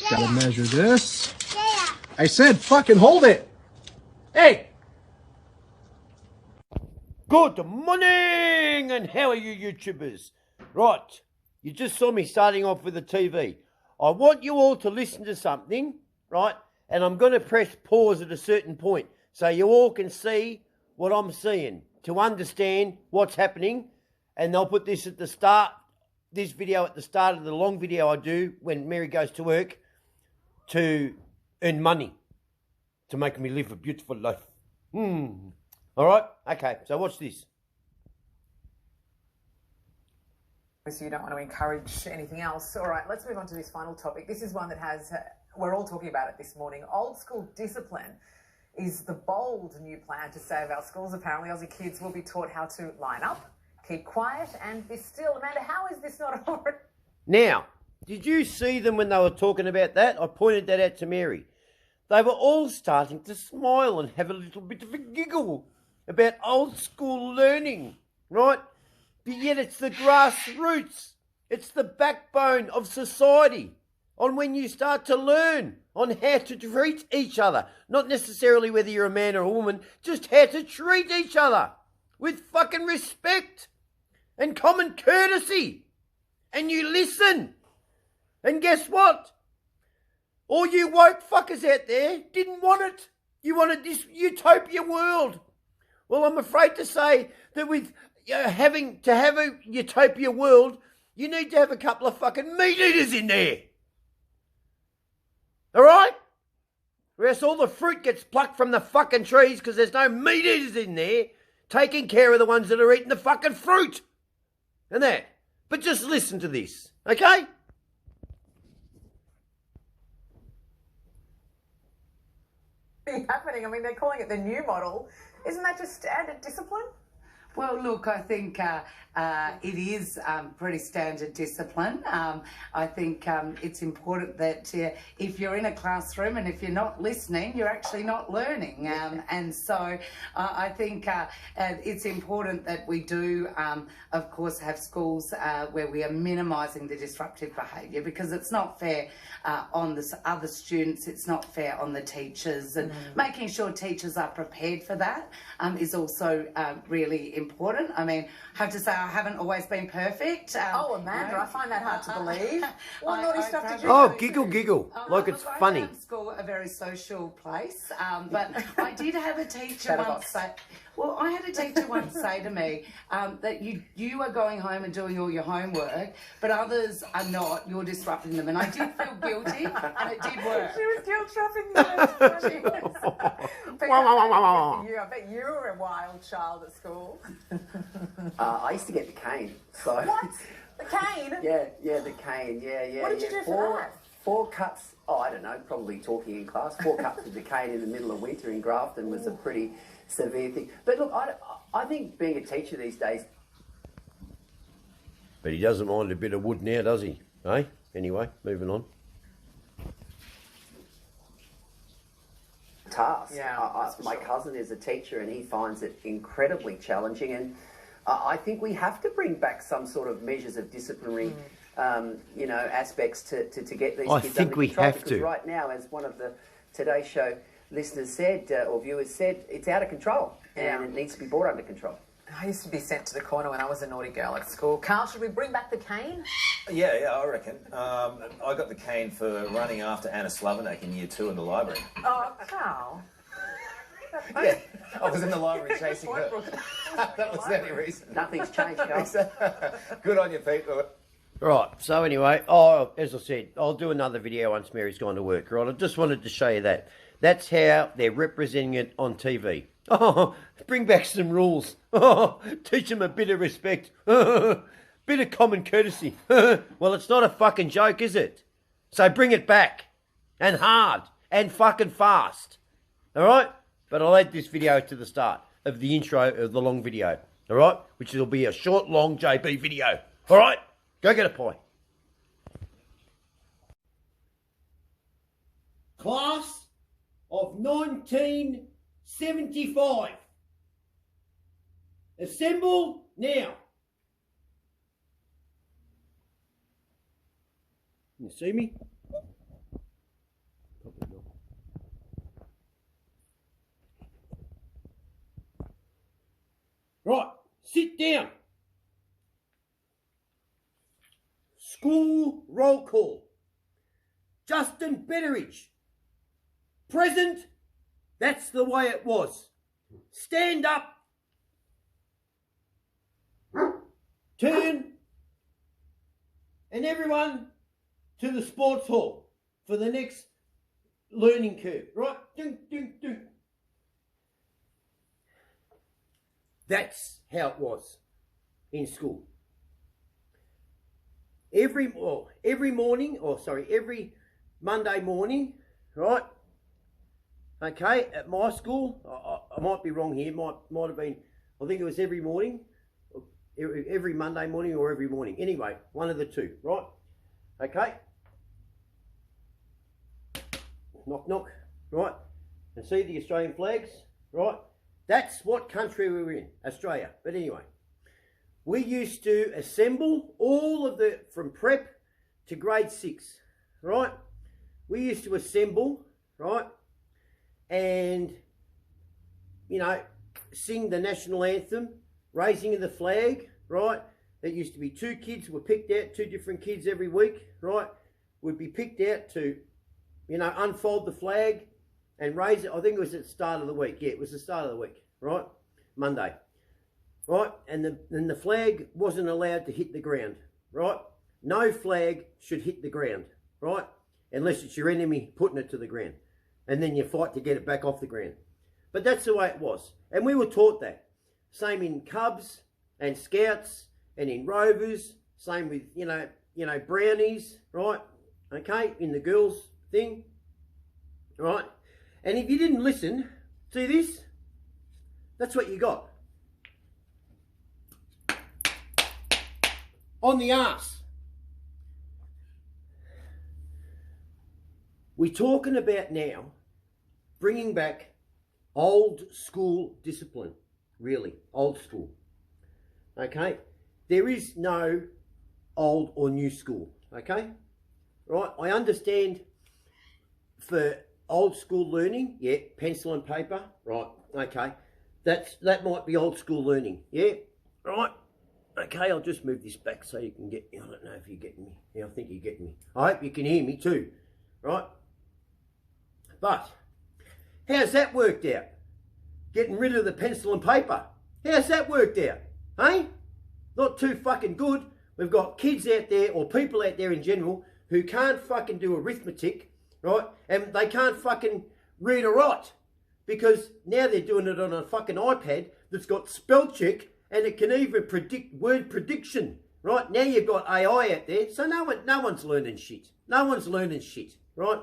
Gotta measure this. I said fucking hold it. Hey! Good morning, and how are you YouTubers? Right, you just saw me starting off with the TV. I want you all to listen to something, right? And I'm going to press pause at a certain point so you all can see what I'm seeing, to understand what's happening. And they'll put this at the start, this video at the start of the long video I do when Mary goes to work to earn money, to make me live a beautiful life. All right? Okay, so watch this. So you don't want to encourage anything else. All right, let's move on to this final topic. This is one that has, we're all talking about it this morning. Old school discipline is the bold new plan to save our schools. Apparently, Aussie kids will be taught how to line up, keep quiet, and be still. Amanda, how is this not already? Now, did you see them when they were talking about that? I pointed that out to Mary. They were all starting to smile and have a little bit of a giggle about old school learning, right? But yet it's the grassroots. It's the backbone of society on when you start to learn on how to treat each other. Not necessarily whether you're a man or a woman, just how to treat each other with fucking respect and common courtesy. And you listen. And guess what? All you woke fuckers out there didn't want it. You wanted this utopia world. Well, I'm afraid to say that with having to have a utopia world, you need to have a couple of fucking meat eaters in there. All right? Or else all the fruit gets plucked from the fucking trees because there's no meat eaters in there taking care of the ones that are eating the fucking fruit. And that. But just listen to this, okay? Happening. I mean, they're calling it the new model. Isn't that just standard discipline? Well, look, I think it is pretty standard discipline. I think it's important that if you're in a classroom and if you're not listening, you're actually not learning. And so I think it's important that we do, of course, have schools where we are minimising the disruptive behaviour, because it's not fair on the other students, it's not fair on the teachers, and making sure teachers are prepared for that is also really important. I mean, I have to say I haven't always been perfect. Oh, Amanda, I find that hard to believe. What naughty stuff did you do? Oh, giggle. Like it's funny. I found school a very social place, but I did have a teacher once say, well, I had a teacher once say to me that you are going home and doing all your homework, but others are not. You're disrupting them. And I did feel guilty, and it did work. She was guilt trapping you. I bet you were a wild child at school. I used to get the cane. So. What? The cane? Yeah, the cane. Yeah. What did you do for that? 4 cuts. Oh, I don't know. Probably talking in class. 4 cuts with the cane in the middle of winter in Grafton was a pretty severe thing. But look, I think being a teacher these days. But he doesn't mind a bit of wood now, does he? Eh? Anyway, moving on. Task. Yeah, my cousin is a teacher and he finds it incredibly challenging, and I think we have to bring back some sort of measures of disciplinary aspects to get these kids under control, because right now, as one of the Today Show listeners said, or viewers said, it's out of control and it needs to be brought under control. I used to be sent to the corner when I was a naughty girl at school. Carl, should we bring back the cane? Yeah, I reckon. I got the cane for running after Anna Slavenek in Year 2 in the library. Oh, Carl. Yeah, I was in the library chasing her. That was the only reason. Nothing's changed, Carl. Good on you, Pete. Right, so anyway, as I said, I'll do another video once Mary's gone to work, right? I just wanted to show you that. That's how they're representing it on TV. Oh, bring back some rules. Oh, teach them a bit of respect. Bit of common courtesy. Well, it's not a fucking joke, is it? So bring it back. And hard. And fucking fast. All right? But I'll add this video to the start of the intro of the long video. All right? Which will be a short, long JB video. All right? Go get a pie. Class of 1975. Assemble now. You see me? Sit down. School roll call. Justin Betteridge. Present. That's the way it was. Stand up. Turn. And everyone to the sports hall for the next learning curve. Right? Ding, ding, ding. That's how it was in school. Every Monday morning, right? Okay, at my school, I might be wrong here, might have been, I think it was every morning, every Monday morning or every morning. Anyway, one of the two, right? Okay. Knock, knock, right? And see the Australian flags, right? That's what country we were in, Australia. But anyway, we used to assemble all of the, from prep to grade 6, right? We used to assemble, right? And, you know, sing the national anthem, raising of the flag, right? It used to be 2 kids were picked out, 2 different kids every week, right? Would be picked out to, you know, unfold the flag and raise it. I think it was at the start of the week. Yeah, it was the start of the week, right? Monday, right? And the flag wasn't allowed to hit the ground, right? No flag should hit the ground, right? Unless it's your enemy putting it to the ground. And then you fight to get it back off the ground. But that's the way it was. And we were taught that. Same in Cubs and Scouts and in Rovers. Same with, you know, Brownies, right? Okay, in the girls thing, right? And if you didn't listen, see this? That's what you got. On the arse. We're talking about now bringing back old school discipline, really, old school. Okay? There is no old or new school, okay? Right? I understand for old school learning, yeah, pencil and paper, right, okay. That might be old school learning, yeah, right. Okay, I'll just move this back so you can get me. I don't know if you're getting me. Yeah, I think you're getting me. I hope you can hear me too, right? But how's that worked out? Getting rid of the pencil and paper. How's that worked out? Hey? Not too fucking good. We've got kids out there, or people out there in general, who can't fucking do arithmetic, right? And they can't fucking read or write. Because now they're doing it on a fucking iPad that's got spell check, and it can even predict word prediction, right? Now you've got AI out there, so no one's learning shit. No one's learning shit, right?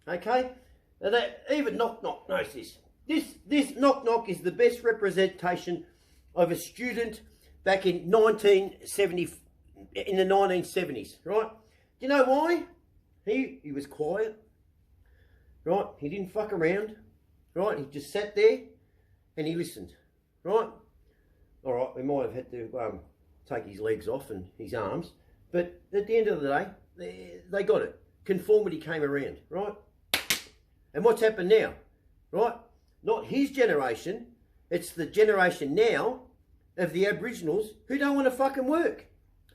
Okay? And even Knock Knock knows this. This Knock Knock is the best representation of a student back in 1970, in the 1970s, right? Do you know why? He was quiet, right? He didn't fuck around, right? He just sat there and he listened, right? All right, we might have had to take his legs off and his arms, but at the end of the day, they got it. Conformity came around, right? And what's happened now, right? Not his generation, it's the generation now of the Aboriginals who don't want to fucking work.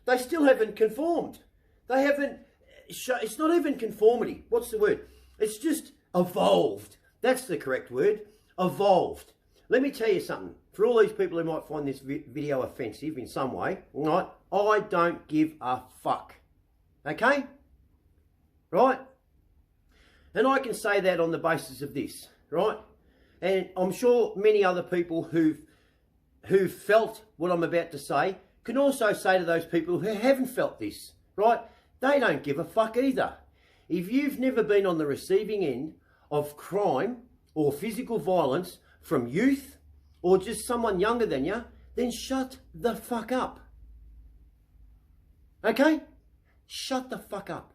They still haven't conformed. They haven't, it's not even conformity. What's the word? It's just evolved. That's the correct word, evolved. Let me tell you something. For all these people who might find this video offensive in some way, right? I don't give a fuck. Okay? Right? And I can say that on the basis of this, right? And I'm sure many other people who've felt what I'm about to say can also say to those people who haven't felt this, right? They don't give a fuck either. If you've never been on the receiving end of crime or physical violence from youth or just someone younger than you, then shut the fuck up. Okay? Shut the fuck up.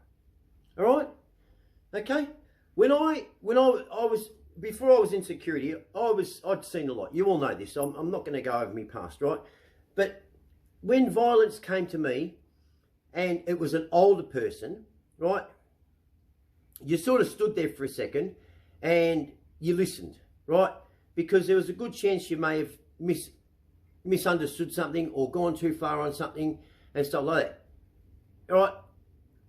All right? Okay? When I was, before I was in security, I'd seen a lot. You all know this. So I'm not going to go over my past, right? But when violence came to me and it was an older person, right? You sort of stood there for a second and you listened, right? Because there was a good chance you may have misunderstood something or gone too far on something and stuff like that. All right?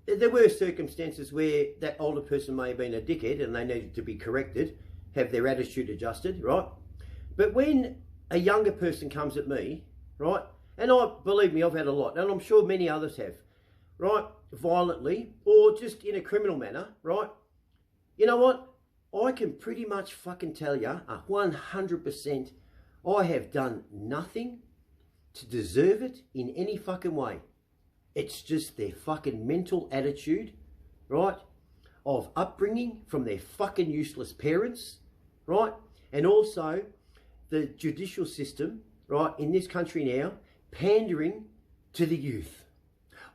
There were circumstances where that older person may have been a dickhead and they needed to be corrected, have their attitude adjusted, right? But when a younger person comes at me, right, and believe me, I've had a lot, and I'm sure many others have, right, violently or just in a criminal manner, right? You know what? I can pretty much fucking tell you 100% I have done nothing to deserve it in any fucking way. It's just their fucking mental attitude, right, of upbringing from their fucking useless parents, right, and also the judicial system, right, in this country now, pandering to the youth.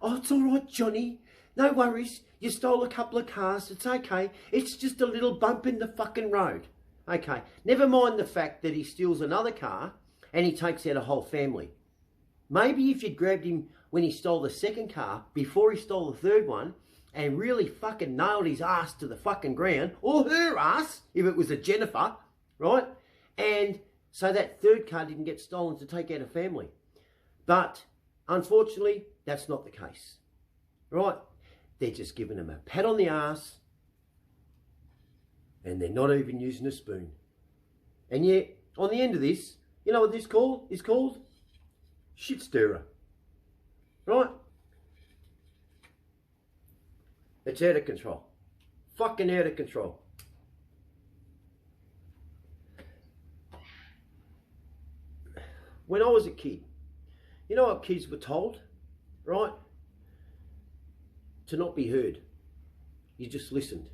Oh, it's all right, Johnny. No worries. You stole a couple of cars. It's okay. It's just a little bump in the fucking road. Okay. Never mind the fact that he steals another car and he takes out a whole family. Maybe if you'd grabbed him when he stole the second car before he stole the third one and really fucking nailed his ass to the fucking ground, or her ass, if it was a Jennifer, right? And so that third car didn't get stolen to take out a family. But unfortunately, that's not the case, right? They're just giving him a pat on the ass and they're not even using a spoon. And yet, on the end of this, you know what this is called? Shit stirrer. Right? It's out of control. Fucking out of control. When I was a kid, you know what kids were told? Right? To not be heard. You just listened.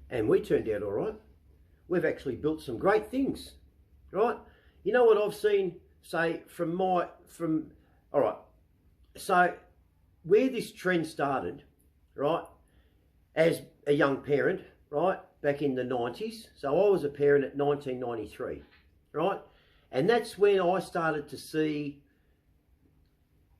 And we turned out all right. We've actually built some great things. Right? You know what I've seen, say, all right. So, where this trend started, right, as a young parent, right, back in the 90s. So I was a parent at 1993, right? And that's when I started to see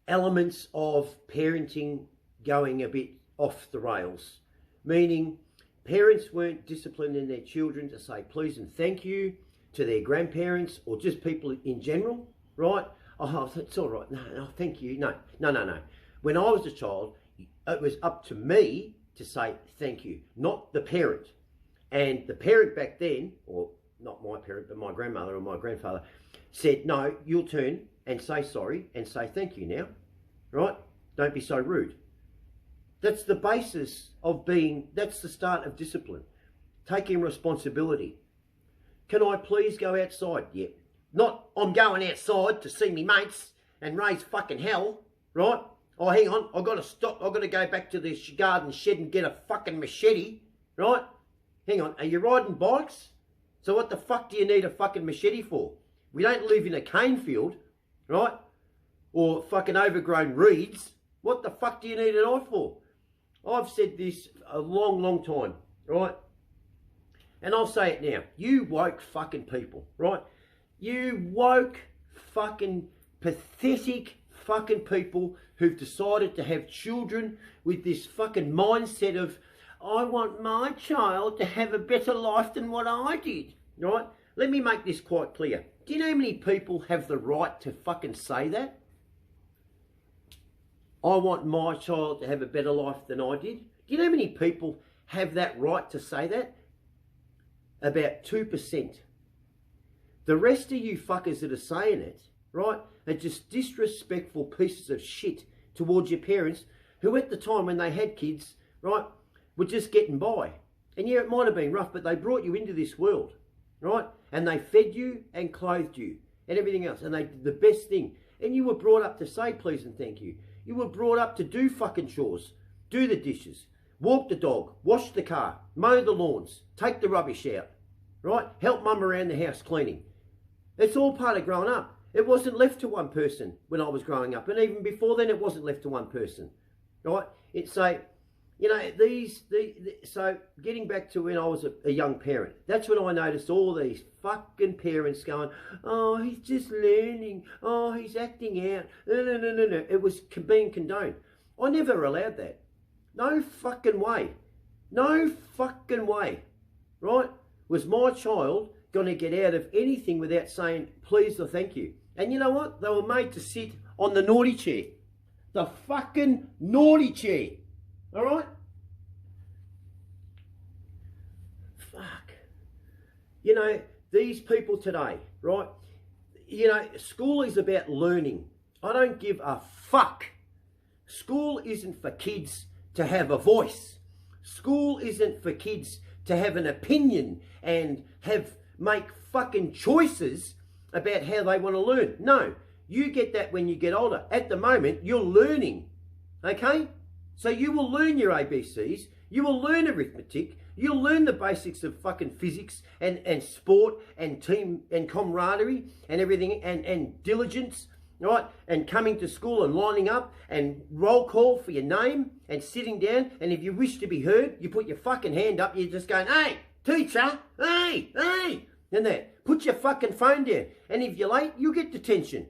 elements of parenting going a bit off the rails. Meaning, parents weren't disciplined in their children to say please and thank you to their grandparents or just people in general, right? Oh, it's all right. No, thank you. No. When I was a child, it was up to me to say thank you, not the parent. And the parent back then, or not my parent, but my grandmother or my grandfather, said, no, you'll turn and say sorry and say thank you now, right? Don't be so rude. That's the basis of that's the start of discipline. Taking responsibility. Can I please go outside? Yeah. Not, I'm going outside to see me mates and raise fucking hell, right? Oh, hang on, I've got to stop. I've got to go back to the garden shed and get a fucking machete, right? Hang on, are you riding bikes? So what the fuck do you need a fucking machete for? We don't live in a cane field, right? Or fucking overgrown reeds. What the fuck do you need a knife for? I've said this a long, long time, right? And I'll say it now. You woke fucking people, right? You woke fucking pathetic fucking people who've decided to have children with this fucking mindset of, I want my child to have a better life than what I did, right? Let me make this quite clear. Do you know how many people have the right to fucking say that? I want my child to have a better life than I did. Do you know how many people have that right to say that? About 2%. The rest of you fuckers that are saying it, right, are just disrespectful pieces of shit towards your parents who at the time when they had kids, right, were just getting by. And yeah, it might have been rough, but they brought you into this world, right? And they fed you and clothed you and everything else. And they did the best thing. And you were brought up to say please and thank you. You were brought up to do fucking chores, do the dishes, walk the dog, wash the car, mow the lawns, take the rubbish out, right? Help mum around the house cleaning. It's all part of growing up. It wasn't left to one person when I was growing up. And even before then, it wasn't left to one person, right? It's like, you know, so getting back to when I was a young parent, that's when I noticed all these fucking parents going, oh, he's just learning. Oh, he's acting out. No. It was being condoned. I never allowed that. No fucking way. No fucking way, right? Was my child going to get out of anything without saying please or thank you? And you know what? They were made to sit on the naughty chair. The fucking naughty chair. All right? Fuck. You know, these people today, right? You know, school is about learning. I don't give a fuck. School isn't for kids to have a voice. School isn't for kids to have an opinion and make fucking choices about how they want to learn. No, you get that when you get older. At the moment, you're learning, okay? So you will learn your ABCs, you will learn arithmetic, you'll learn the basics of fucking physics and sport and team and camaraderie and everything and diligence, right? And coming to school and lining up and roll call for your name and sitting down. And if you wish to be heard, you put your fucking hand up. You're just going, hey, teacher, hey, hey. And that. Put your fucking phone down. And if you're late, you get detention,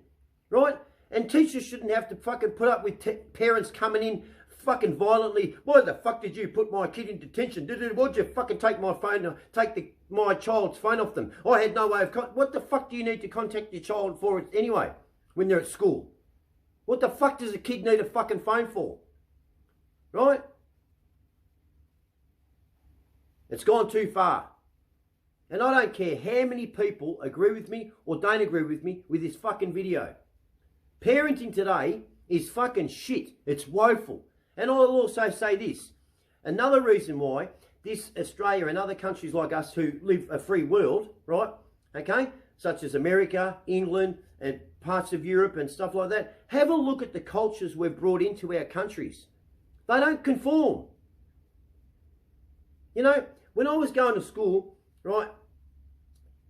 right? And teachers shouldn't have to fucking put up with parents coming in fucking violently. Why the fuck did you put my kid in detention? Why'd you fucking take my phone, my child's phone off them? I had no way of... What the fuck do you need to contact your child for anyway? When they're at school. What the fuck does a kid need a fucking phone for? Right? It's gone too far. And I don't care how many people agree with me or don't agree with me with this fucking video. Parenting today is fucking shit. It's woeful. And I'll also say this. Another reason why this Australia and other countries like us who live a free world, right? Okay? Such as America, England, and parts of Europe and stuff like that. Have a look at the cultures we've brought into our countries. They don't conform. You know, when I was going to school, right,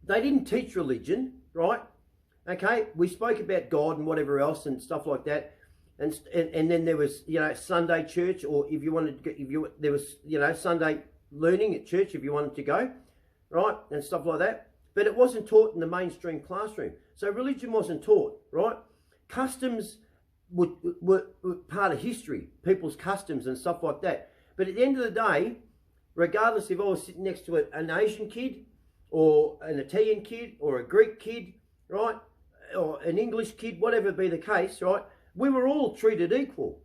they didn't teach religion, right? Okay, we spoke about God and whatever else and stuff like that. And then there was, you know, Sunday church, or if you wanted to, there was, you know, Sunday learning at church if you wanted to go, right, and stuff like that. But it wasn't taught in the mainstream classroom. So religion wasn't taught, right? Customs were part of history, people's customs and stuff like that. But at the end of the day, regardless if I was sitting next to an Asian kid or an Italian kid or a Greek kid, right, or an English kid, whatever be the case, right, we were all treated equal,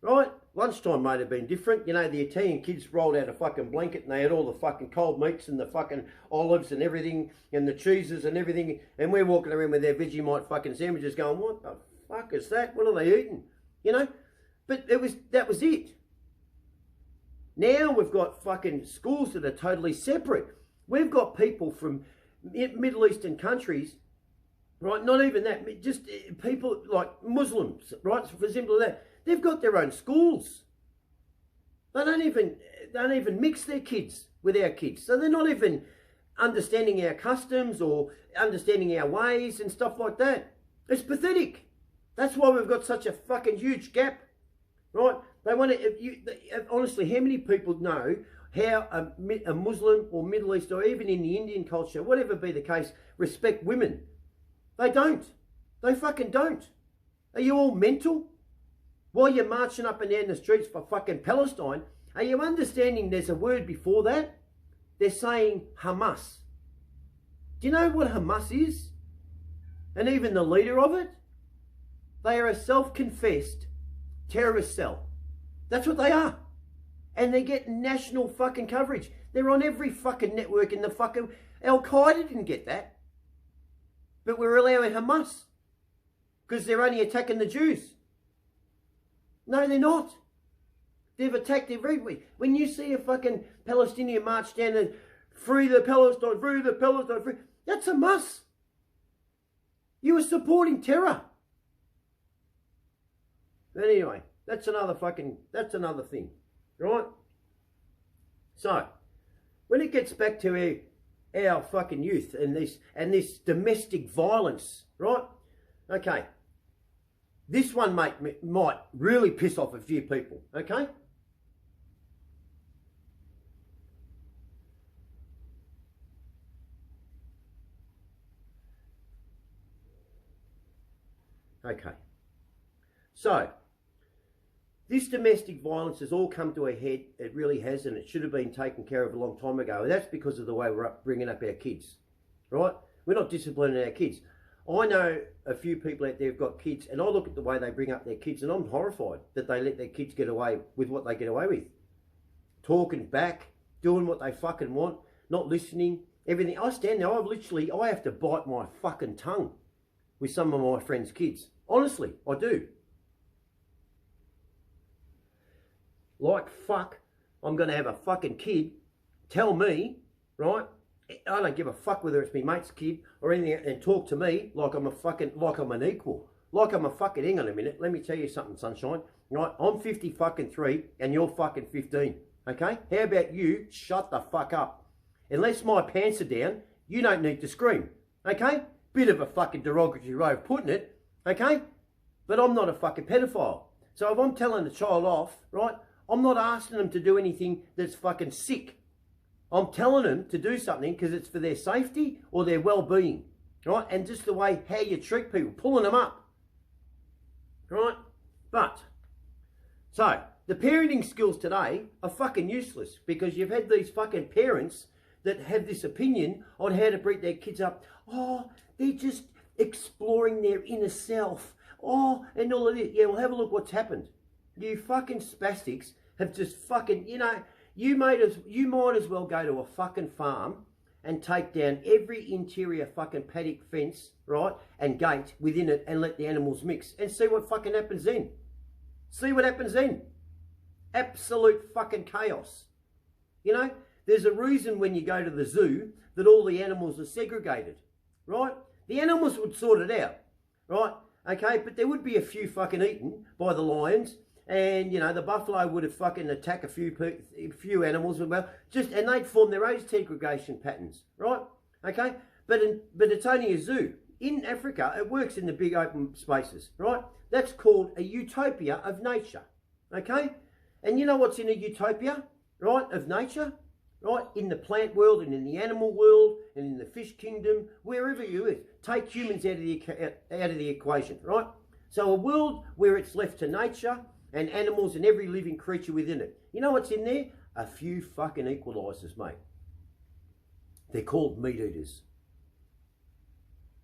right? Lunchtime might have been different. You know, the Italian kids rolled out a fucking blanket and they had all the fucking cold meats and the fucking olives and everything and the cheeses and everything. And we're walking around with their Vegemite fucking sandwiches going, what the fuck is that? What are they eating? You know? But that was it. Now we've got fucking schools that are totally separate. We've got people from Middle Eastern countries, right? Not even that, just people like Muslims, right? For example, that. They've got their own schools. They don't even mix their kids with our kids. So they're not even understanding our customs or understanding our ways and stuff like that. It's pathetic. That's why we've got such a fucking huge gap, right? They want to, honestly, how many people know how a Muslim or Middle East or even in the Indian culture, whatever be the case, respect women? They don't. They fucking don't. Are you all mental? While you're marching up and down the streets for fucking Palestine, are you understanding there's a word before that? They're saying Hamas. Do you know what Hamas is? And even the leader of it? They are a self-confessed terrorist cell. That's what they are. And they get national fucking coverage. They're on every fucking network in the fucking... Al-Qaeda didn't get that. But we're allowing Hamas. Because they're only attacking the Jews. No, they're not. They've attacked everybody. When you see a fucking Palestinian march down and free the Palestine, free the Palestine, free... That's Hamas. You were supporting terror. But anyway, that's another thing, right? So, when it gets back to our fucking youth and this domestic violence, right? Okay. This one might really piss off a few people, okay? Okay. So, this domestic violence has all come to a head. It really has, and it should have been taken care of a long time ago. And that's because of the way we're bringing up our kids, right? We're not disciplining our kids. I know a few people out there who've got kids, and I look at the way they bring up their kids, and I'm horrified that they let their kids get away with what they get away with. Talking back, doing what they fucking want, not listening, everything. I stand there, I have to bite my fucking tongue with some of my friends' kids. Honestly, I do. Like fuck, I'm going to have a fucking kid tell me, right? I don't give a fuck whether it's my mate's kid or anything, and talk to me like I'm an equal. Like I'm a fucking, hang on a minute, let me tell you something, sunshine. Right, I'm 50 fucking 3 and you're fucking 15, okay? How about you shut the fuck up? Unless my pants are down, you don't need to scream, okay? Bit of a fucking derogatory way of putting it, okay? But I'm not a fucking pedophile. So if I'm telling the child off, right, I'm not asking them to do anything that's fucking sick. I'm telling them to do something because it's for their safety or their well-being, right? And just the way how you treat people, pulling them up, right? But, so, the parenting skills today are fucking useless because you've had these fucking parents that have this opinion on how to bring their kids up. Oh, they're just exploring their inner self. Oh, and all of this. Yeah, well, have a look what's happened. You fucking spastics have just fucking, you know, you might as well go to a fucking farm and take down every interior fucking paddock fence, right, and gate within it and let the animals mix and see what fucking happens then. See what happens then. Absolute fucking chaos. You know, there's a reason when you go to the zoo that all the animals are segregated, right? The animals would sort it out, right? Okay, but there would be a few fucking eaten by the lions. And, you know, the buffalo would have fucking attacked a few animals, well, and they'd form their own segregation patterns, right? Okay? But it's only a zoo. In Africa, it works in the big open spaces, right? That's called a utopia of nature, okay? And you know what's in a utopia, right, of nature? Right? In the plant world and in the animal world and in the fish kingdom, wherever you live. Take humans out of the equation, right? So a world where it's left to nature and animals and every living creature within it. You know what's in there? A few fucking equalisers, mate. They're called meat eaters.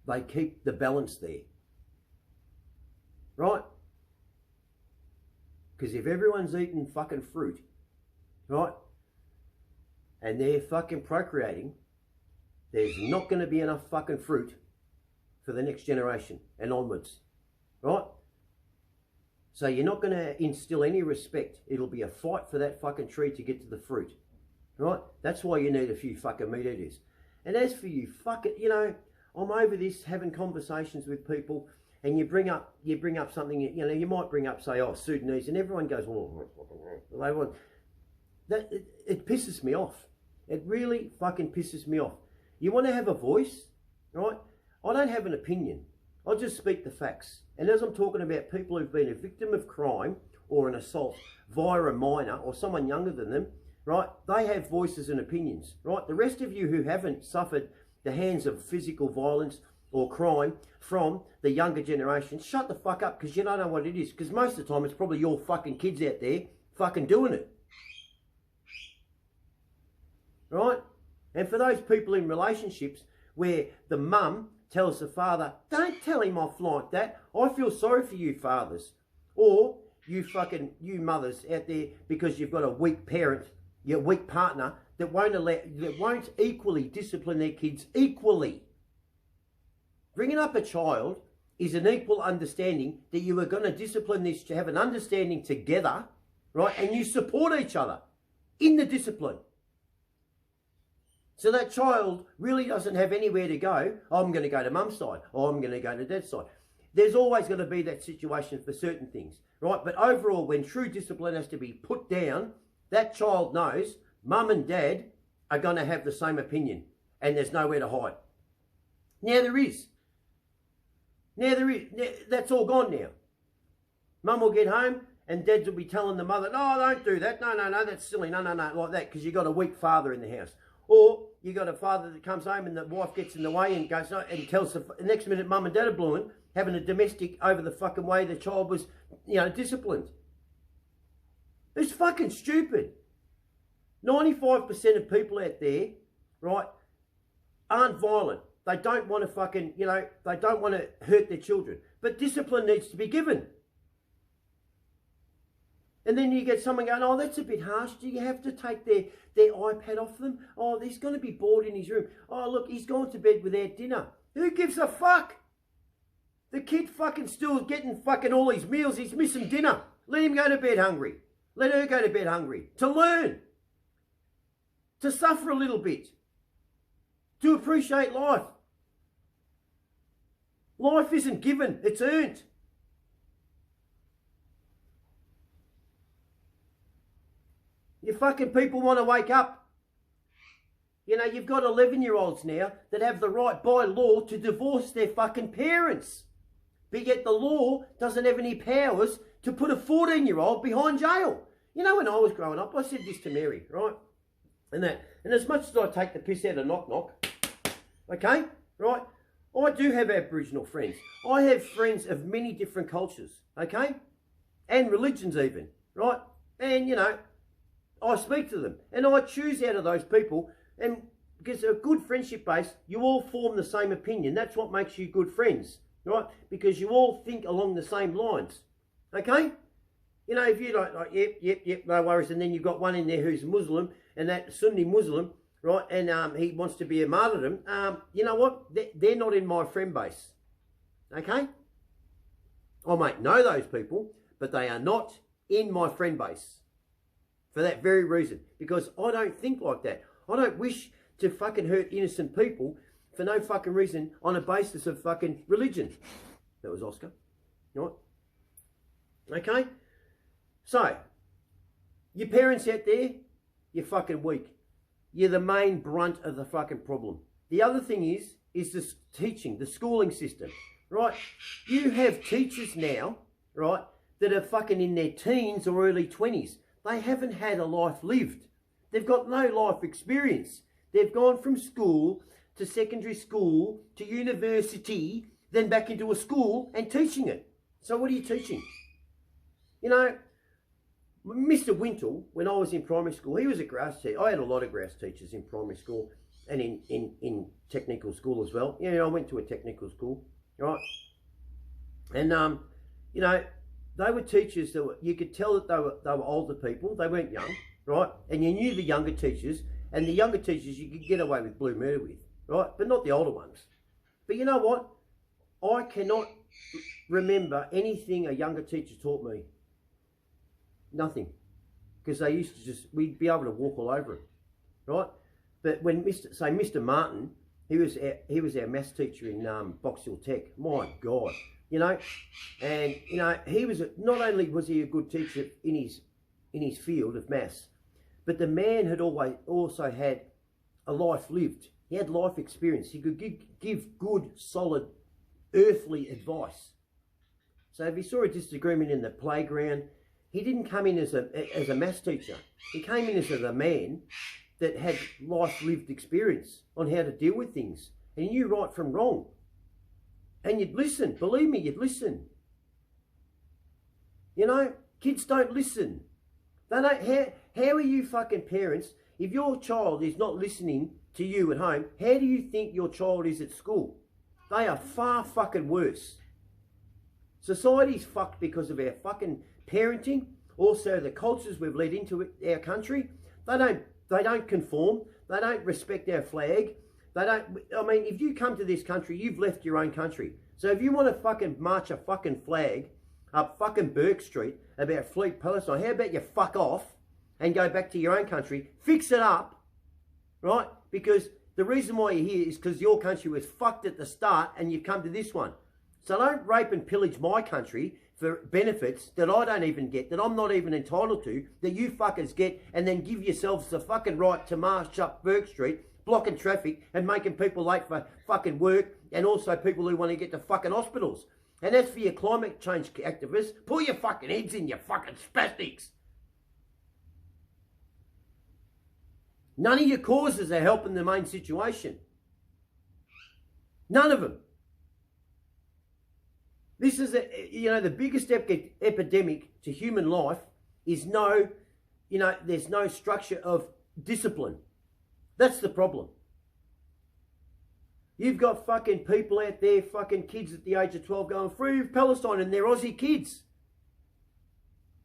They keep the balance there. Right? Because if everyone's eating fucking fruit, right, and they're fucking procreating, there's not going to be enough fucking fruit for the next generation and onwards. Right? So you're not going to instill any respect. It'll be a fight for that fucking tree to get to the fruit. Right? That's why you need a few fucking meat eaters. And as for you fucking, you know, I'm over this having conversations with people and you bring up something, you know, you might bring up, say, oh, Sudanese, and everyone goes, oh, it pisses me off. It really fucking pisses me off. You want to have a voice, right? I don't have an opinion. I just speak the facts. And as I'm talking about people who've been a victim of crime or an assault via a minor or someone younger than them, right, they have voices and opinions, right? The rest of you who haven't suffered the hands of physical violence or crime from the younger generation, shut the fuck up because you don't know what it is. Because most of the time it's probably your fucking kids out there fucking doing it. Right? And for those people in relationships where the mum tells the father, don't tell him off like that. I feel sorry for you fathers. Or you mothers out there because you've got a weak parent, your weak partner that won't equally discipline their kids equally. Bringing up a child is an equal understanding that you are going to discipline this, to have an understanding together, right? And you support each other in the discipline. So that child really doesn't have anywhere to go. Oh, I'm going to go to mum's side. Or I'm going to go to dad's side. There's always going to be that situation for certain things, right? But overall, when true discipline has to be put down, that child knows mum and dad are going to have the same opinion and there's nowhere to hide. Now there is. That's all gone now. Mum will get home and dads will be telling the mother, no, don't do that. No, that's silly. No, like that, because you've got a weak father in the house. Or you got a father that comes home and the wife gets in the way and goes and tells the next minute mum and dad are blowing, having a domestic over the fucking way the child was, you know, disciplined. It's fucking stupid. 95% of people out there, right, aren't violent. they don't want to fucking, you know, they don't want to hurt their children. But discipline needs to be given. And then you get someone going, oh, that's a bit harsh. Do you have to take their iPad off them? Oh, he's going to be bored in his room. Oh, look, he's gone to bed without dinner. Who gives a fuck? The kid fucking still getting fucking all his meals. He's missing dinner. Let him go to bed hungry. Let her go to bed hungry. To learn. To suffer a little bit. To appreciate life. Life isn't given, it's earned. You fucking people want to wake up. You know, you've got 11-year-olds now that have the right by law to divorce their fucking parents. But yet the law doesn't have any powers to put a 14-year-old behind jail. You know, when I was growing up, I said this to Mary, right? And as much as I take the piss out of Knock Knock, okay, right? I do have Aboriginal friends. I have friends of many different cultures, okay? And religions even, right? And, you know, I speak to them. And I choose out of those people. And because a good friendship base, you all form the same opinion. That's what makes you good friends, right? Because you all think along the same lines, okay? You know, if you're like yep, no worries. And then you've got one in there who's Muslim, and that Sunni Muslim, right, and he wants to be a martyrdom, you know what? They're not in my friend base, okay? I might know those people, but they are not in my friend base for that very reason, because I don't think like that. I don't wish to fucking hurt innocent people for no fucking reason on a basis of fucking religion. That was Oscar, right? Okay? So, your parents out there, you're fucking weak. You're the main brunt of the fucking problem. The other thing is this teaching, the schooling system, right? You have teachers now, right, that are fucking in their teens or early 20s. They haven't had a life lived. They've got no life experience. They've gone from school to secondary school to university, then back into a school and teaching it. So what are you teaching? You know, Mr. Wintle, when I was in primary school, he was a grass teacher. I had a lot of grass teachers in primary school and in technical school as well. You know, I went to a technical school, right? And, you know, they were teachers that were, you could tell that they were older people. They weren't young, right? And you knew the younger teachers, and the younger teachers you could get away with blue murder with, right? But not the older ones. But you know what? I cannot remember anything a younger teacher taught me. Nothing. Because they used to just, we'd be able to walk all over it, right? But when Mr. Martin, he was our maths teacher in Box Hill Tech. My God, you know, and you know he was not only was he a good teacher in his field of maths, but the man had also had a life lived. He had life experience. He could give good, solid, earthly advice. So if he saw a disagreement in the playground, he didn't come in as a maths teacher. He came in as a man that had life lived experience on how to deal with things. And he knew right from wrong. And you'd listen. Believe me, you'd listen. You know, kids don't listen. They don't. How are you fucking parents, if your child is not listening to you at home, how do you think your child is at school? They are far fucking worse. Society's fucked because of our fucking parenting, also the cultures we've led into our country. They don't conform. They don't respect our flag. They don't. I mean, if you come to this country, you've left your own country. So if you want to fucking march a fucking flag up fucking Burke Street about Fleet Palestine, how about you fuck off and go back to your own country, fix it up, right? Because the reason why you're here is because your country was fucked at the start and you've come to this one. So don't rape and pillage my country for benefits that I don't even get, that I'm not even entitled to, that you fuckers get, and then give yourselves the fucking right to march up Burke Street, blocking traffic and making people late for fucking work, and also people who want to get to fucking hospitals. And as for your climate change activists, pull your fucking heads in, you fucking spastics. None of your causes are helping the main situation. None of them. This is, the biggest epidemic to human life is there's no structure of discipline. That's the problem. You've got fucking people out there, fucking kids at the age of 12 going, free Palestine, and they're Aussie kids.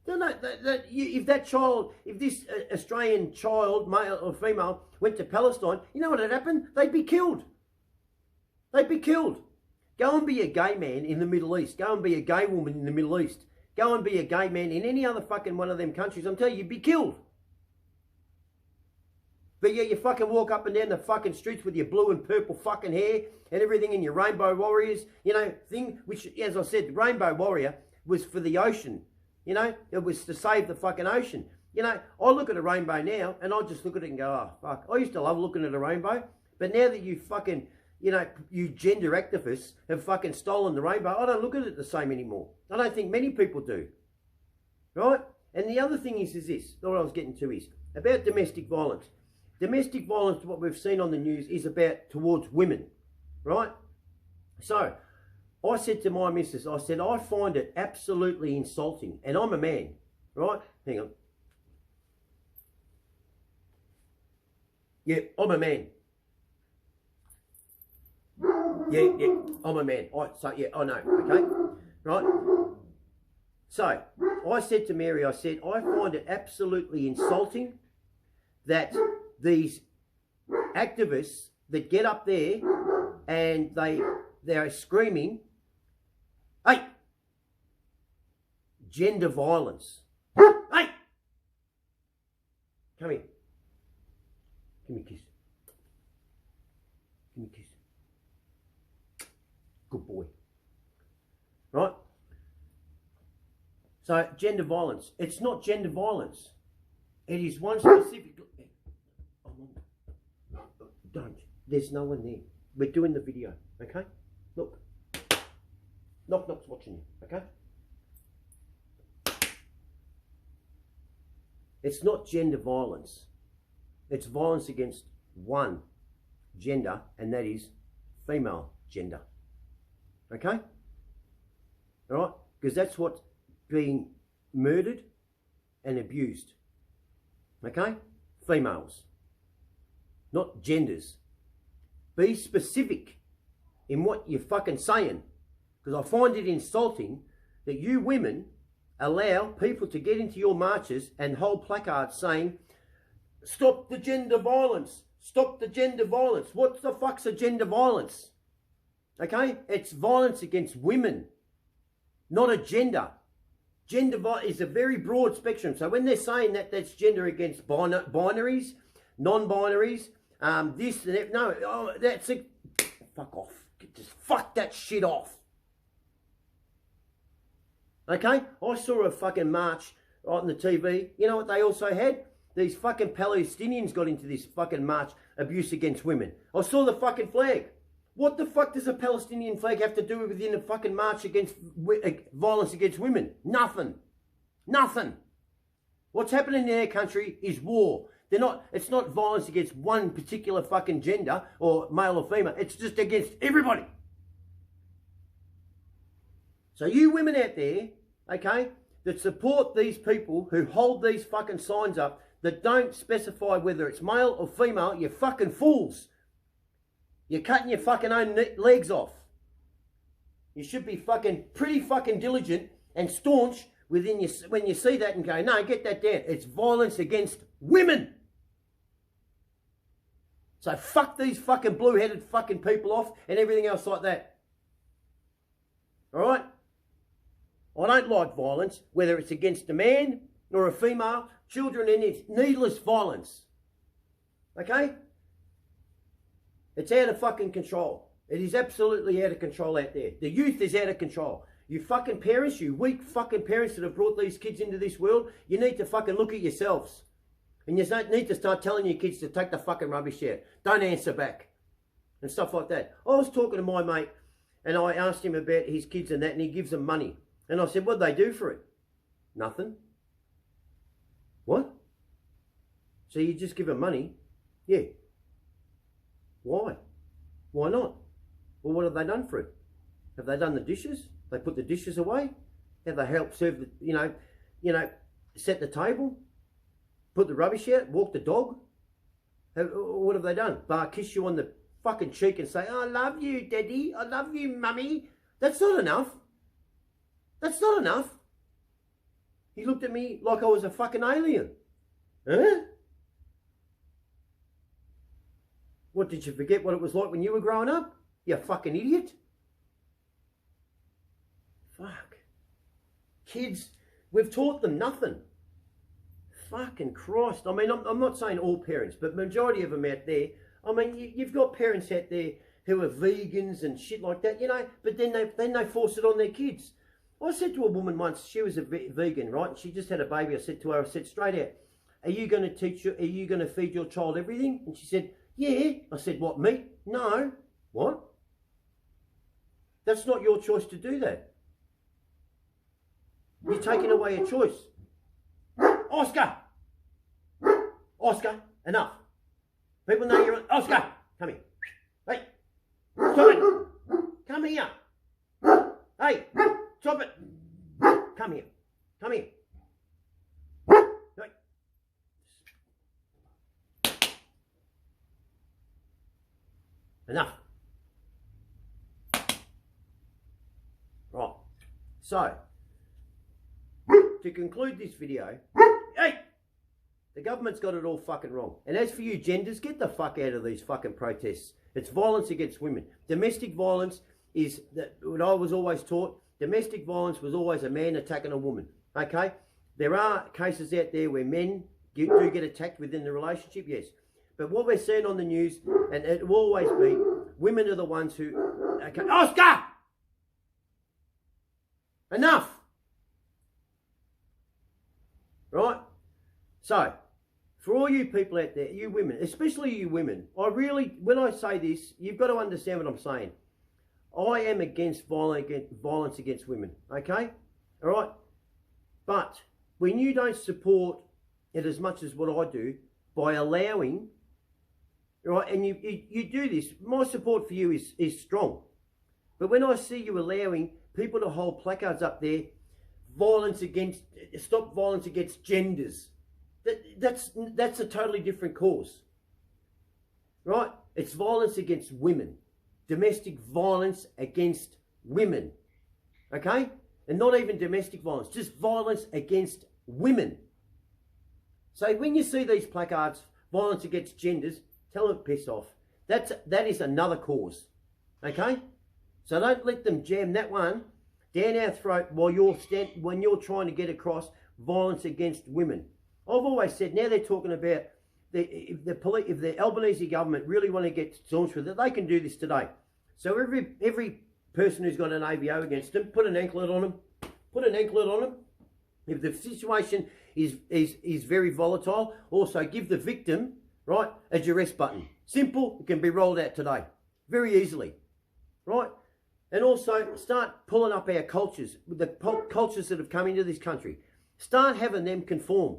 If that child, if this Australian child, male or female, went to Palestine, you know what would happen? They'd be killed. They'd be killed. Go and be a gay man in the Middle East. Go and be a gay woman in the Middle East. Go and be a gay man in any other fucking one of them countries. I'm telling you, you'd be killed. But yeah, you fucking walk up and down the fucking streets with your blue and purple fucking hair and everything in your Rainbow Warriors, you know, thing, which, as I said, the Rainbow Warrior was for the ocean. You know, it was to save the fucking ocean. You know, I look at a rainbow now and I just look at it and go, oh, fuck. I used to love looking at a rainbow. But now that you fucking, you know, you gender activists have fucking stolen the rainbow, I don't look at it the same anymore. I don't think many people do. Right? And the other thing is this, what I was getting to is, about domestic violence. Domestic violence, what we've seen on the news, is about towards women, right? So, I said to my missus, I said, I find it absolutely insulting, and I'm a man, right? Hang on. Yeah, I'm a man. Yeah, I'm a man. Yeah, I know, okay? Right? So, I said to Mary, I said, I find it absolutely insulting that these activists that get up there and they're screaming, hey, gender violence. Hey, come here. Give me a kiss. Give me a kiss. Good boy. Right? So, gender violence. It's not gender violence. It is one specific... Don't. There's no one there. We're doing the video, okay? Look. Knock's watching you, okay? It's not gender violence. It's violence against one gender, and that is female gender. Okay? Alright? Because that's what's being murdered and abused. Okay? Females. Not genders. Be specific in what you're fucking saying. Because I find it insulting that you women allow people to get into your marches and hold placards saying, stop the gender violence. Stop the gender violence. What the fuck's a gender violence? Okay? It's violence against women. Not a gender. Gender is a very broad spectrum. So when they're saying that that's gender against binaries, non-binaries, this and that, no, oh, that's a... Fuck off. Just fuck that shit off. Okay? I saw a fucking march right on the TV. You know what they also had? These fucking Palestinians got into this fucking march, abuse against women. I saw the fucking flag. What the fuck does a Palestinian flag have to do within a fucking march against violence against women? Nothing. Nothing. What's happening in their country is war. It's not violence against one particular fucking gender or male or female. It's just against everybody. So you women out there, okay, that support these people who hold these fucking signs up that don't specify whether it's male or female, you're fucking fools. You're cutting your fucking own legs off. You should be fucking pretty fucking diligent and staunch within your, when you see that and go, no, get that down. It's violence against women. So fuck these fucking blue-headed fucking people off and everything else like that. Alright? I don't like violence, whether it's against a man or a female, children, and it's needless violence. Okay? It's out of fucking control. It is absolutely out of control out there. The youth is out of control. You fucking parents, you weak fucking parents that have brought these kids into this world, you need to fucking look at yourselves. And you need to start telling your kids to take the fucking rubbish out. Don't answer back. And stuff like that. I was talking to my mate and I asked him about his kids and that, and he gives them money. And I said, what'd they do for it? Nothing. What? So you just give them money? Yeah. Why? Why not? Well, what have they done for it? Have they done the dishes? They put the dishes away? Have they helped serve the, you know, set the table? Put the rubbish out? Walk the dog? What have they done? Bar kiss you on the fucking cheek and say, oh, I love you, Daddy. I love you, Mummy. That's not enough. That's not enough. He looked at me like I was a fucking alien. Huh? What, did you forget what it was like when you were growing up? You fucking idiot. Fuck. Kids, we've taught them nothing. Fucking Christ. I mean, I'm not saying all parents, but majority of them out there. I mean, you've got parents out there who are vegans and shit like that, you know, but then they force it on their kids. I said to a woman once, she was a vegan, right? She just had a baby. I said to her, I said straight out, are you going to feed your child everything? And she said, yeah. I said, what, meat? No. What? That's not your choice to do that. You're taking away a choice. Oscar! Oscar, enough. People know you're... Oscar, come here. Hey, stop it. Come here. Hey, stop it. Come here. Come here. Hey. Enough. Right. So, to conclude this video, hey, the government's got it all fucking wrong. And as for you genders, get the fuck out of these fucking protests. It's violence against women. Domestic violence is, what I was always taught, domestic violence was always a man attacking a woman. Okay? There are cases out there where men do get attacked within the relationship, yes. But what we're seeing on the news, and it will always be, women are the ones who... Okay, Oscar! Enough! Right? So, for all you people out there, you women, especially you women, when I say this, you've got to understand what I'm saying. I am against violence against women, okay? All right? But when you don't support it as much as what I do, by allowing, right, and you do this, my support for you is strong. But when I see you allowing people to hold placards up there, stop violence against genders, that's a totally different cause, right? It's violence against women, domestic violence against women, okay? And not even domestic violence, just violence against women. So when you see these placards, violence against genders, tell them to piss off. That is another cause, okay? So don't let them jam that one down our throat when you're trying to get across violence against women. I've always said, now they're talking about if the Albanese government really want to get staunch with it, they can do this today. So every person who's got an AVO against them, put an anklet on them. Put an anklet on them. If the situation is very volatile, also give the victim, right, a duress button. Simple, it can be rolled out today. Very easily, right? And also start pulling up our cultures, the cultures that have come into this country. Start having them conform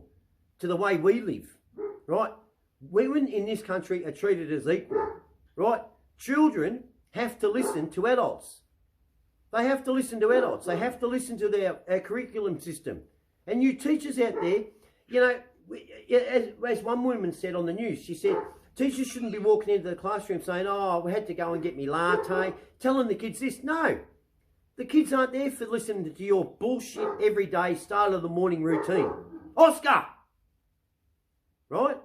to the way we live, right? Women in this country are treated as equal, right? Children have to listen to adults. They have to listen to adults. They have to listen to our curriculum system. And you teachers out there, you know, as one woman said on the news, she said, teachers shouldn't be walking into the classroom saying, oh, we had to go and get me latte, telling the kids this. No, the kids aren't there for listening to your bullshit every day, start of the morning routine. Oscar! Right?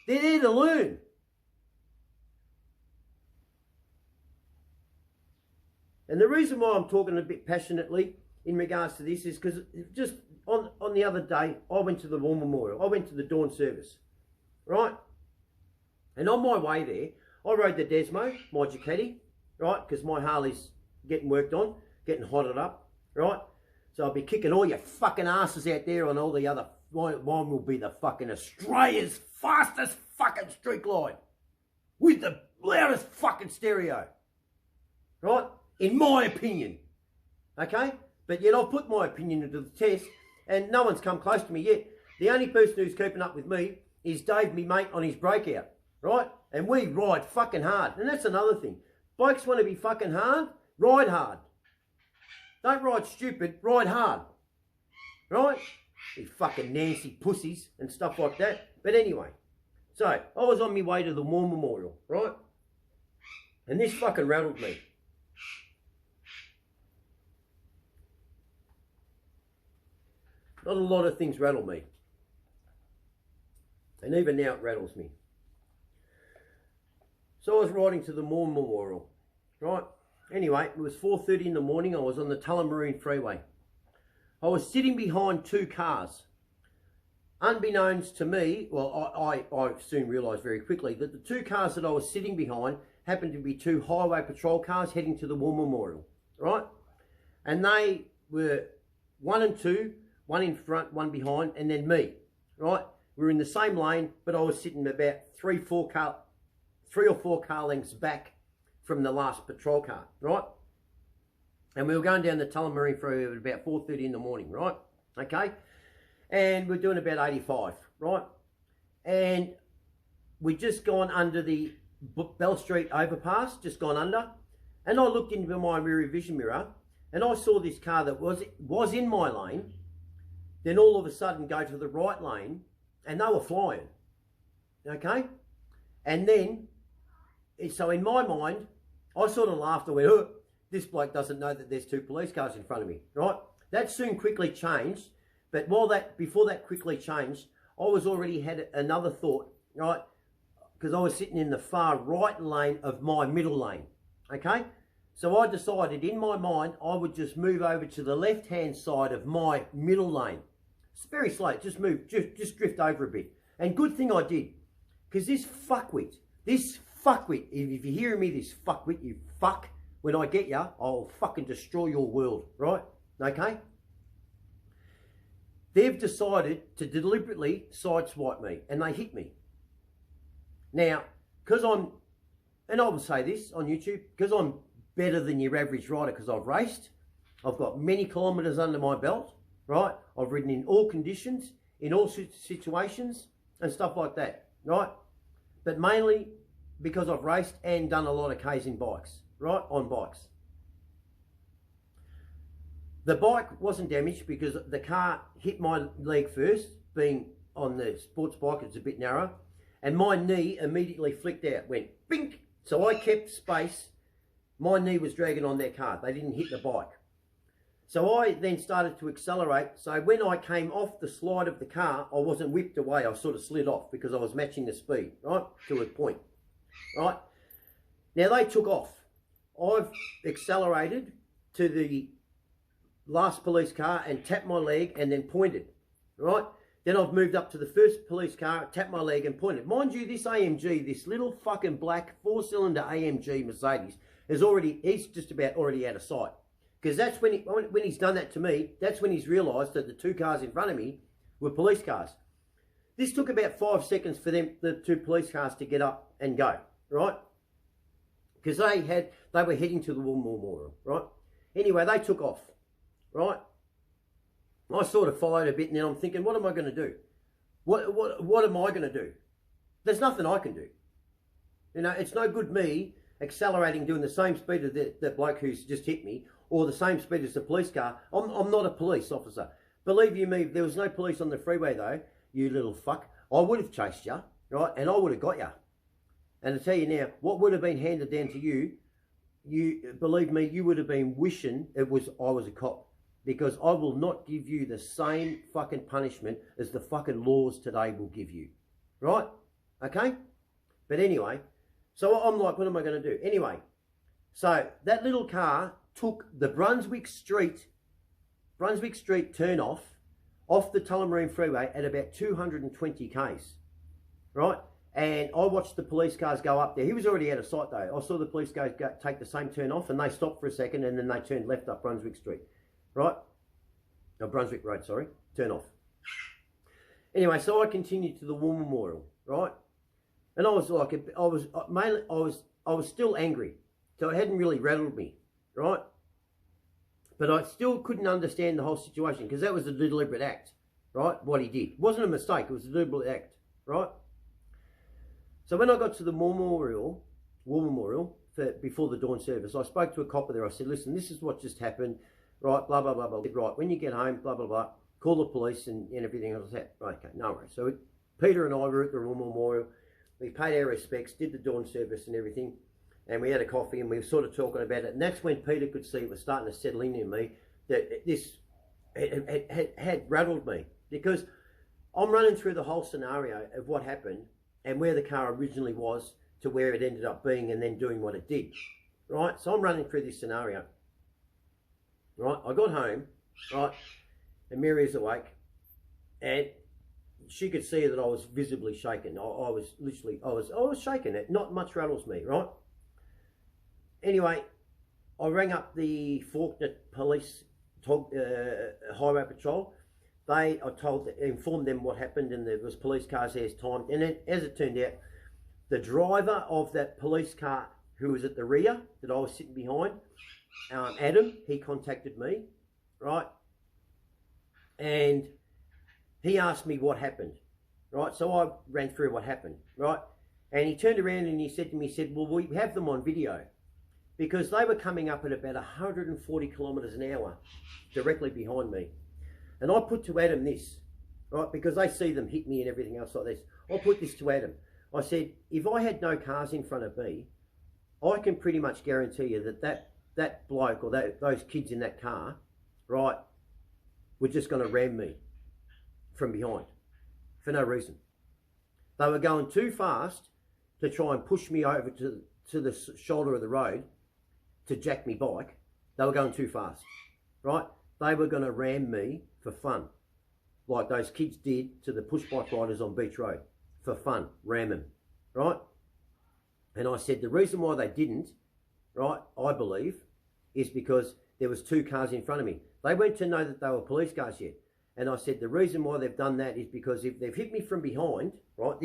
They're there to learn. And the reason why I'm talking a bit passionately in regards to this is because just on the other day, I went to the War Memorial. I went to the dawn service, right? And on my way there, I rode the Desmo, my Ducati, right? Because my Harley's getting worked on, getting hotted up, right? So I'll be kicking all your fucking asses out there on all the other... Mine will be the fucking Australia's fastest fucking street line. With the loudest fucking stereo. Right? In my opinion. Okay? But yet I'll put my opinion into the test and no one's come close to me yet. The only person who's keeping up with me is Dave, me mate, on his breakout. Right? And we ride fucking hard. And that's another thing. Blokes want to be fucking hard, ride hard. Don't ride stupid, ride hard. Right? You fucking Nancy pussies and stuff like that. But anyway, so I was on my way to the War Memorial, right? And this fucking rattled me. Not a lot of things rattle me. And even now it rattles me. So I was riding to the War Memorial, right? Anyway, it was 4:30 in the morning. I was on the Tullamarine Freeway. I was sitting behind two cars. Unbeknownst to me, well, I soon realised very quickly that the two cars that I was sitting behind happened to be two highway patrol cars heading to the War Memorial, right? And they were 1 and 2, one in front, one behind, and then me, right? We were in the same lane, but I was sitting about 3 or 4 car lengths back from the last patrol car, right? And we were going down the Tullamarine Freeway at about 4:30 in the morning, right? Okay? And we're doing about 85, right? And we'd just gone under the Bell Street overpass, just gone under. And I looked into my rear vision mirror and I saw this car that was in my lane, then all of a sudden go to the right lane, and they were flying, okay? And then, so in my mind, I sort of laughed and went, oh, this bloke doesn't know that there's two police cars in front of me, right? That soon quickly changed, but before that quickly changed, I was already had another thought, right? Because I was sitting in the far right lane of my middle lane, okay? So I decided in my mind, I would just move over to the left-hand side of my middle lane. It's very slow, just drift over a bit. And good thing I did, because this fuckwit, if you're hearing me, this fuckwit, you fuck, when I get ya, I'll fucking destroy your world, right? Okay? They've decided to deliberately sideswipe me, and they hit me. Now, because and I will say this on YouTube, because I'm better than your average rider because I've raced, I've got many kilometres under my belt, right? I've ridden in all conditions, in all situations, and stuff like that, right? But mainly because I've raced and done a lot of Ks in bikes, right? On bikes. The bike wasn't damaged because the car hit my leg first, being on the sports bike, it's a bit narrow, and my knee immediately flicked out, went bink. So I kept space. My knee was dragging on their car. They didn't hit the bike. So I then started to accelerate. So when I came off the slide of the car, I wasn't whipped away. I sort of slid off because I was matching the speed, right, to a point, right? Now they took off. I've accelerated to the last police car and tapped my leg and then pointed, right? Then I've moved up to the first police car, tapped my leg and pointed. Mind you, this AMG, this little fucking black 4-cylinder AMG Mercedes, he's just about already out of sight. Because that's when he's done that to me, that's when he's realised that the two cars in front of me were police cars. This took about 5 seconds for the two police cars to get up and go, right? Because they were heading to the War Memorial, right? Anyway, they took off, right? I sort of followed a bit, and then I'm thinking, what am I going to do? What am I going to do? There's nothing I can do. You know, it's no good me accelerating, doing the same speed as the bloke who's just hit me, or the same speed as the police car. I'm not a police officer. Believe you me, if there was no police on the freeway though, you little fuck, I would have chased you, right? And I would have got you. And I tell you now, what would have been handed down to you, believe me, you would have been wishing I was a cop. Because I will not give you the same fucking punishment as the fucking laws today will give you. Right? Okay? But anyway, so I'm like, what am I going to do? Anyway, so that little car took the Brunswick Street turn off the Tullamarine Freeway at about 220 Ks. Right? And I watched the police cars go up there. He was already out of sight though. I saw the police cars take the same turn off, and they stopped for a second, and then they turned left up Brunswick Street. Right? No, Brunswick Road, sorry. Turn off. Anyway, so I continued to the War Memorial, right? And I was like, I was still angry. So it hadn't really rattled me, right? But I still couldn't understand the whole situation because that was a deliberate act, right? What he did. It wasn't a mistake, it was a deliberate act, right? So when I got to the War Memorial before the dawn service, I spoke to a copper there. I said, listen, this is what just happened. Right, blah, blah, blah, blah. Right, when you get home, blah, blah, blah, call the police and everything else. Okay, no worries. So Peter and I were at the War Memorial. We paid our respects, did the dawn service and everything. and we had a coffee and we were sort of talking about it. And that's when Peter could see it was starting to settle in me, that this had rattled me, because I'm running through the whole scenario of what happened and where the car originally was to where it ended up being and then doing what it did, right? So I'm running through this scenario, right? I got home, right, and Mary's awake, and she could see that I was visibly shaken. I was literally, I was shaking. It not much rattles me, right? Anyway, I rang up the Fawkner Police Highway Patrol. I informed them what happened, and there was police cars there timed. And then, as it turned out, the driver of that police car who was at the rear that I was sitting behind, Adam, he contacted me, right? And he asked me what happened, right? So I ran through what happened, right? And he turned around and he said to me, well, we have them on video, because they were coming up at about 140 kilometres an hour directly behind me. And I put to Adam this, right, because they see them hit me and everything else like this. I put this to Adam. I said, if I had no cars in front of me, I can pretty much guarantee you that bloke or those kids in that car, right, were just going to ram me from behind for no reason. They were going too fast to try and push me over to the shoulder of the road to jack me bike. They were going too fast, right? They were going to ram me for fun, like those kids did to the push bike riders on Beach Road, for fun, ram them, right? And I said the reason why they didn't, right, I believe, is because there was two cars in front of me. They weren't to know that they were police cars yet. And I said the reason why they've done that is because if they've hit me from behind, right,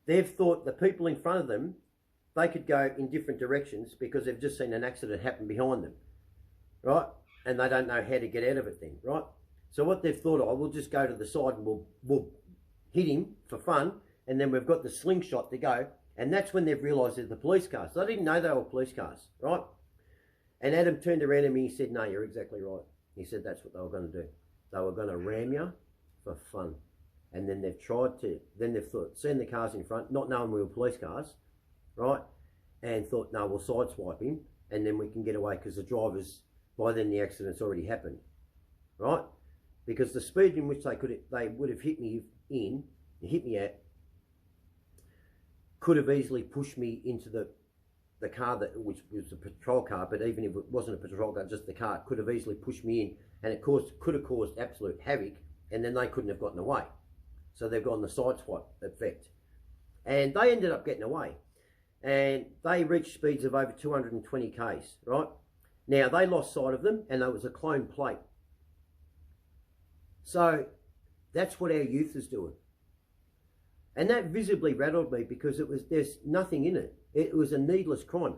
they've thought the people in front of them, they could go in different directions because they've just seen an accident happen behind them, right? And they don't know how to get out of it then, right? So what they've thought, we'll just go to the side and we'll hit him for fun, and then we've got the slingshot to go. And that's when they've realised they're the police cars. They didn't know they were police cars, right? And Adam turned around at me and he said, no, you're exactly right. He said that's what they were going to do. They were going to ram you for fun. And then they've thought, seen the cars in front, not knowing we were police cars, right? And thought, no, we'll sideswipe him and then we can get away, because the drivers, by then the accident's already happened, right? Because the speed in which they would have hit me at, could have easily pushed me into the car which was a patrol car, but even if it wasn't a patrol car, just the car, could have easily pushed me in, and it could have caused absolute havoc, and then they couldn't have gotten away. So they've gone the sideswipe effect. And they ended up getting away. And they reached speeds of over 220 Ks, right? Now, they lost sight of them, and there was a clone plate. So that's what our youth is doing. And that visibly rattled me, because there's nothing in it. It was a needless crime.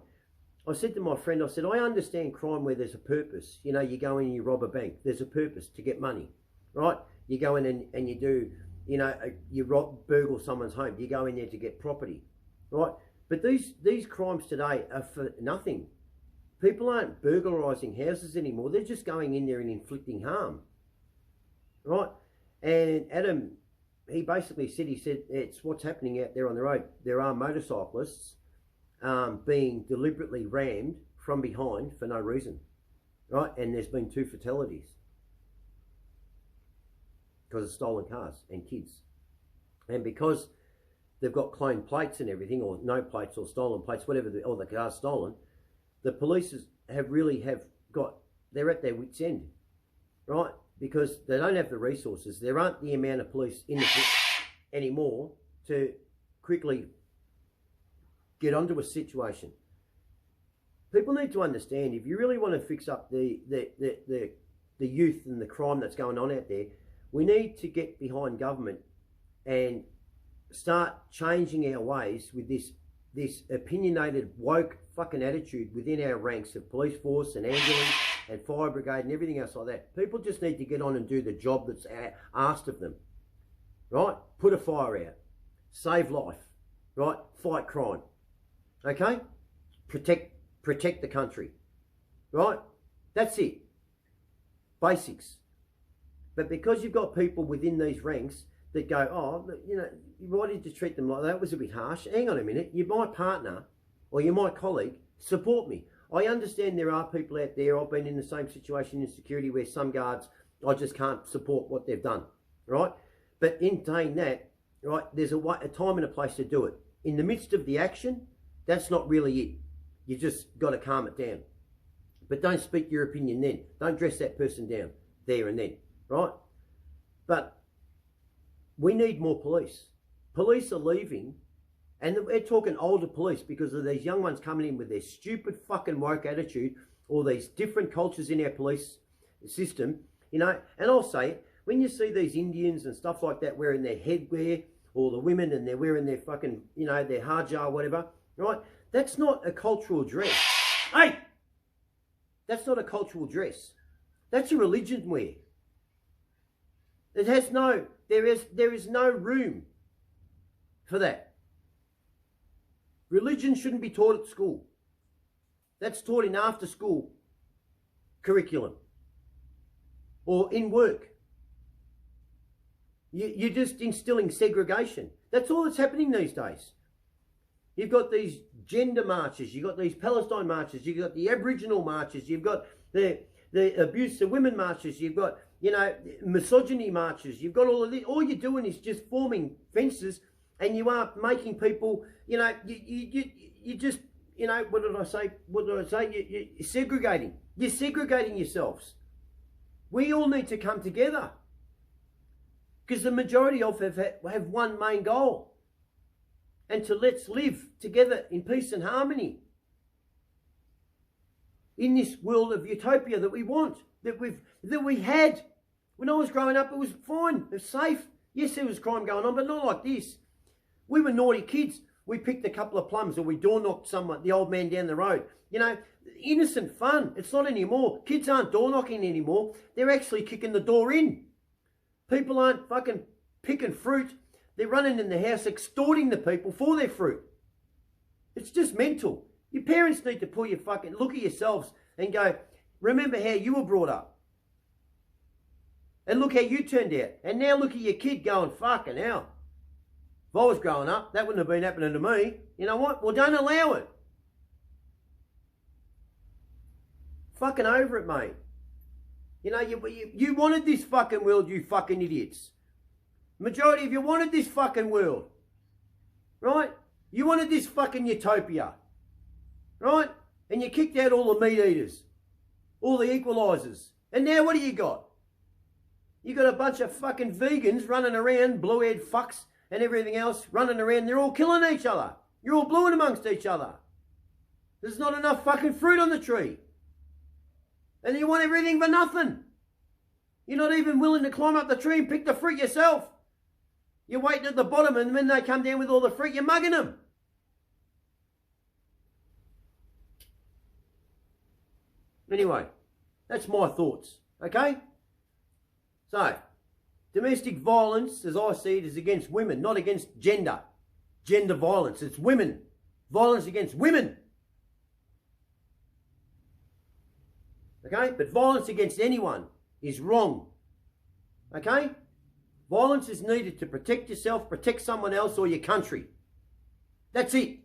I said to my friend, I said, I understand crime where there's a purpose. You know, you go in and you rob a bank. There's a purpose to get money, right? You go in and you do, you know, you burgle someone's home. You go in there to get property, right? But these crimes today are for nothing. People aren't burglarising houses anymore. They're just going in there and inflicting harm, right? And Adam, he basically said, it's what's happening out there on the road. There are motorcyclists being deliberately rammed from behind for no reason, right? And there's been 2 fatalities because of stolen cars and kids. And because they've got cloned plates and everything, or no plates or stolen plates, whatever, or the car's stolen, the police they're at their wits' end, right? Because they don't have the resources. There aren't the amount of police in the anymore to quickly get onto a situation. People need to understand, if you really want to fix up the youth and the crime that's going on out there, we need to get behind government and start changing our ways with this opinionated, woke fucking attitude within our ranks of police force and ambulance and fire brigade and everything else like that. People just need to get on and do the job that's asked of them, right? Put a fire out, save life, right? Fight crime, okay? Protect the country, right? That's it, basics. But because you've got people within these ranks that go, oh, you know, why did you treat them like that? It was a bit harsh. Hang on a minute. You're my partner or you're my colleague. Support me. I understand there are people out there. I've been in the same situation in security where some guards, I just can't support what they've done, right? But in saying that, right, there's a time and a place to do it. In the midst of the action, that's not really it. You just got to calm it down. But don't speak your opinion then. Don't dress that person down there and then, right? But we need more police. Police are leaving, and we're talking older police because of these young ones coming in with their stupid fucking woke attitude, all these different cultures in our police system, you know. And I'll say it, when you see these Indians and stuff like that wearing their headwear, or the women and they're wearing their fucking, you know, their hijab or whatever, right? That's not a cultural dress. Hey! That's not a cultural dress. That's a religion wear. It has no, there is no room for that. Religion shouldn't be taught at school. That's taught in after school curriculum or in work. You're just instilling segregation. That's all that's happening these days. You've got these gender marches, you've got these Palestine marches, you've got the Aboriginal marches, you've got the abuse of women marches, you've got, you know, misogyny marches, you've got all of this. All you're doing is just forming fences, and you are making people, you know, you just, you know, what did I say? You're segregating. You're segregating yourselves. We all need to come together. Because the majority of have one main goal. And to let's live together in peace and harmony. In this world of utopia that we want, that we had. When I was growing up, it was fine, it was safe. Yes, there was crime going on, but not like this. We were naughty kids. We picked a couple of plums, or we door knocked someone, the old man down the road. You know, innocent fun. It's not anymore. Kids aren't door knocking anymore. They're actually kicking the door in. People aren't fucking picking fruit. They're running in the house extorting the people for their fruit. It's just mental. Your parents need to pull your fucking, look at yourselves and go, remember how you were brought up. And look how you turned out. And now look at your kid going, fucking hell. If I was growing up, that wouldn't have been happening to me. You know what? Well, don't allow it. Fucking over it, mate. You know, you wanted this fucking world, you fucking idiots. Majority of you wanted this fucking world. Right? You wanted this fucking utopia. Right? And you kicked out all the meat eaters. All the equalisers. And now what do you got? You got a bunch of fucking vegans running around, blue-haired fucks and everything else, running around. They're all killing each other. You're all blueing amongst each other. There's not enough fucking fruit on the tree. And you want everything for nothing. You're not even willing to climb up the tree and pick the fruit yourself. You're waiting at the bottom, and when they come down with all the fruit, you're mugging them. Anyway, that's my thoughts, okay? So, domestic violence, as I see it, is against women, not against gender. Gender violence, it's women. Violence against women. Okay? But violence against anyone is wrong. Okay? Violence is needed to protect yourself, protect someone else, or your country. That's it.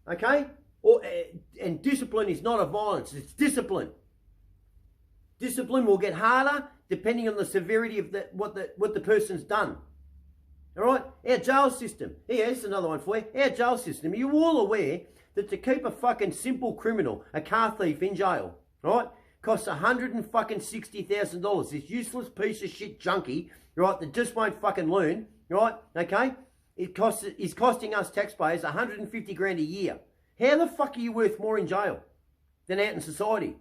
Okay? And discipline is not a violence, it's discipline. Discipline will get harder depending on the severity of what the person's done. All right? Our jail system. Here, here's another one for you. Our jail system. Are you all aware that to keep a fucking simple criminal, a car thief, in jail, right, costs $160,000. This useless piece of shit junkie, right, that just won't fucking learn, right, okay? Is costing us taxpayers 150 grand a year. How the fuck are you worth more in jail than out in society?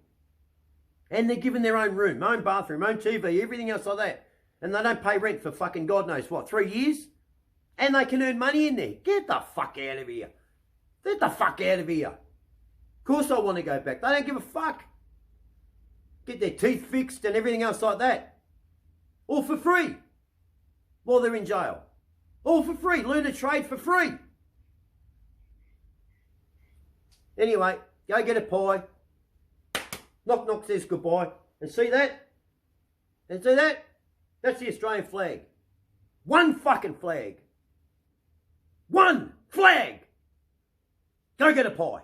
And they're given their own room, own bathroom, own TV, everything else like that. And they don't pay rent for fucking God knows what, 3 years? And they can earn money in there. Get the fuck out of here. Get the fuck out of here. Of course I want to go back. They don't give a fuck. Get their teeth fixed and everything else like that. All for free. While they're in jail. All for free. Learn a trade for free. Anyway, go get a pie. Knock knock says goodbye. And see that? And see that? That's the Australian flag. One fucking flag. One flag. Go get a pie.